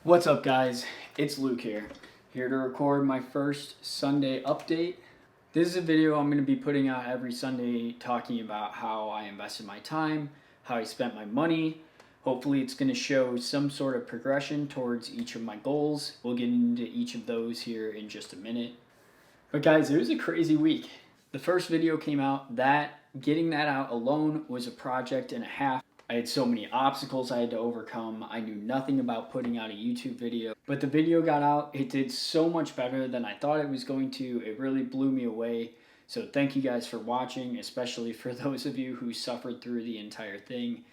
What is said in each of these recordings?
What's up, guys? It's Luke here to record my first Sunday update. This is a video I'm going to be putting out every Sunday talking about how I invested my time, how I spent my money. Hopefully it's going to show some sort of progression towards each of my goals. We'll get into each of those here in just a minute. But guys, it was a crazy week. The first video came out, getting that out alone was a project and a half. I had so many obstacles I had to overcome. I knew nothing about putting out a YouTube video, but the video got out. It did so much better than I thought it was going to. It really blew me away. So thank you guys for watching, especially for those of you who suffered through the entire thing.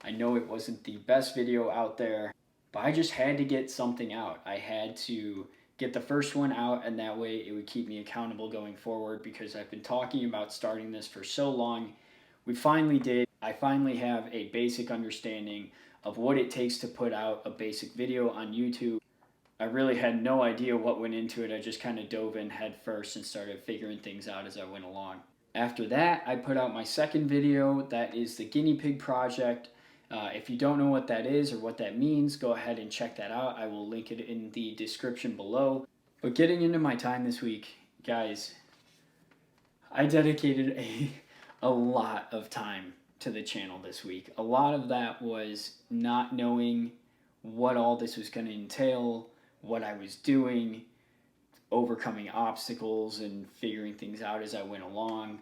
I know it wasn't the best video out there, but I just had to get something out. I had to get the first one out, and that way it would keep me accountable going forward, because I've been talking about starting this for so long. We finally did. I finally have a basic understanding of what it takes to put out a basic video on YouTube. I really had no idea what went into it. I just kind of dove in head first and started figuring things out as I went along. After that, I put out my second video. That is the guinea pig project. If you don't know what that is or what that means, go ahead and check that out. I will link it in the description below. But getting into my time this week, guys, I dedicated a lot of time to the channel this week. A lot of that was not knowing what all this was going to entail, what I was doing, overcoming obstacles and figuring things out as I went along.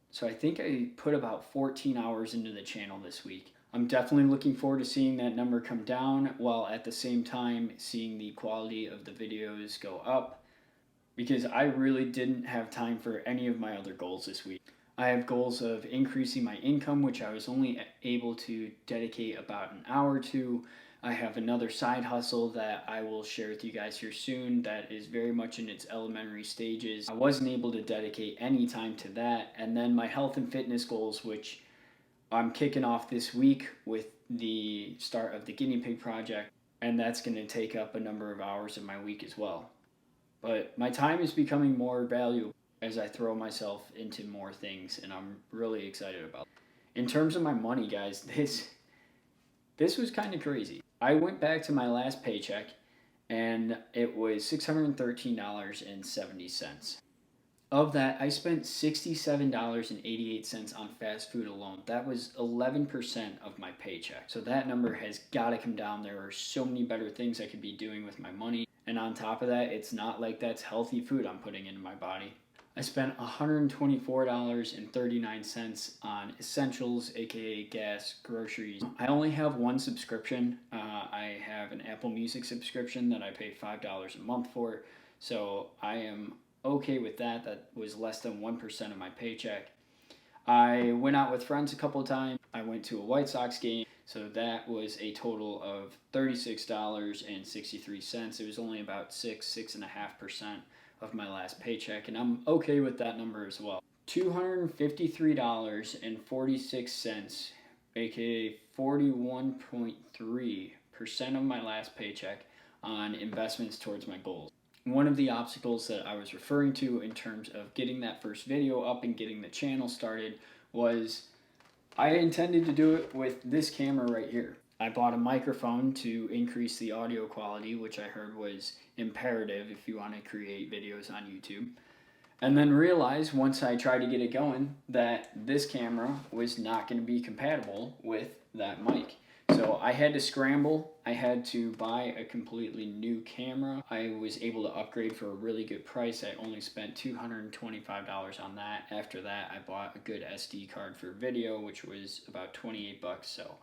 So I think I put about 14 hours into the channel this week. I'm definitely looking forward to seeing that number come down, while at the same time seeing the quality of the videos go up, because I really didn't have time for any of my other goals this week. I have goals of increasing my income, which I was only able to dedicate about an hour to. I have another side hustle that I will share with you guys here soon that is very much in its elementary stages. I wasn't able to dedicate any time to that. And then my health and fitness goals, which I'm kicking off this week with the start of the guinea pig project, and that's going to take up a number of hours of my week as well. But my time is becoming more valuable as I throw myself into more things, and I'm really excited about it. In terms of my money, guys, this was kind of crazy. I went back to my last paycheck, and it was $613.70. Of that, I spent $67.88 on fast food alone. That was 11% of my paycheck. So that number has got to come down. There are so many better things I could be doing with my money. And on top of that, it's not like that's healthy food I'm putting into my body. I spent $124.39 on essentials, aka gas, groceries. I only have one subscription. I have an Apple Music subscription that I pay $5 a month for. So I am okay with that. That was less than 1% of my paycheck. I went out with friends a couple of times. I went to a White Sox game. So that was a total of $36.63. It was only about 6.5% of my last paycheck, and I'm okay with that number as well. $253.46, aka 41.3% of my last paycheck on investments towards my goals. One of the obstacles that I was referring to in terms of getting that first video up and getting the channel started was I intended to do it with this camera right here. I bought a microphone to increase the audio quality, which I heard was imperative if you want to create videos on YouTube. And then realized once I tried to get it going that this camera was not going to be compatible with that mic. So I had to scramble. I had to buy a completely new camera. I was able to upgrade for a really good price. I only spent $225 on that. After that, I bought a good SD card for video, which was about 28 bucks. So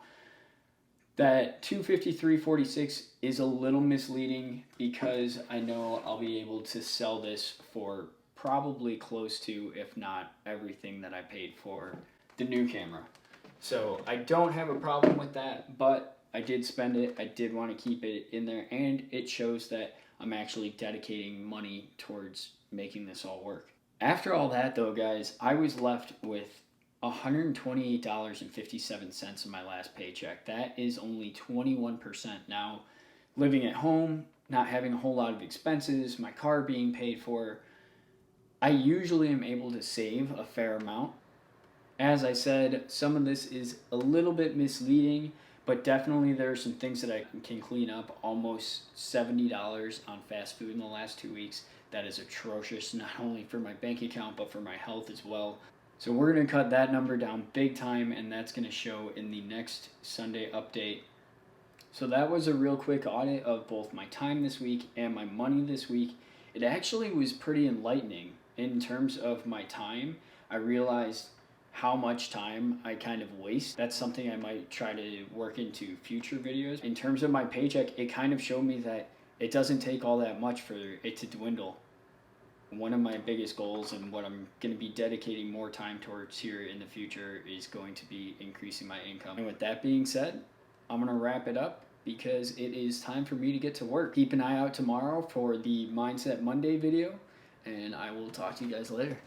that $253.46 is a little misleading, because I know I'll be able to sell this for probably close to, if not everything that I paid for the new camera. So I don't have a problem with that, but I did spend it. I did want to keep it in there, and it shows that I'm actually dedicating money towards making this all work. After all that, though, guys, I was left with $128.57 of my last paycheck. That is only 21%. Now, living at home, not having a whole lot of expenses, my car being paid for, I usually am able to save a fair amount. As I said, some of this is a little bit misleading, But definitely there are some things that I can clean up. Almost $70 on fast food in the last 2 weeks. That is atrocious, not only for my bank account, but for my health as well. So we're going to cut that number down big time, and that's going to show in the next Sunday update. So that was a real quick audit of both my time this week and my money this week. It actually was pretty enlightening in terms of my time. I realized how much time I kind of waste. That's something I might try to work into future videos. In terms of my paycheck, it kind of showed me that it doesn't take all that much for it to dwindle. One of my biggest goals and what I'm going to be dedicating more time towards here in the future is going to be increasing my income. And with that being said, I'm going to wrap it up because it is time for me to get to work. Keep an eye out tomorrow for the Mindset Monday video, and I will talk to you guys later.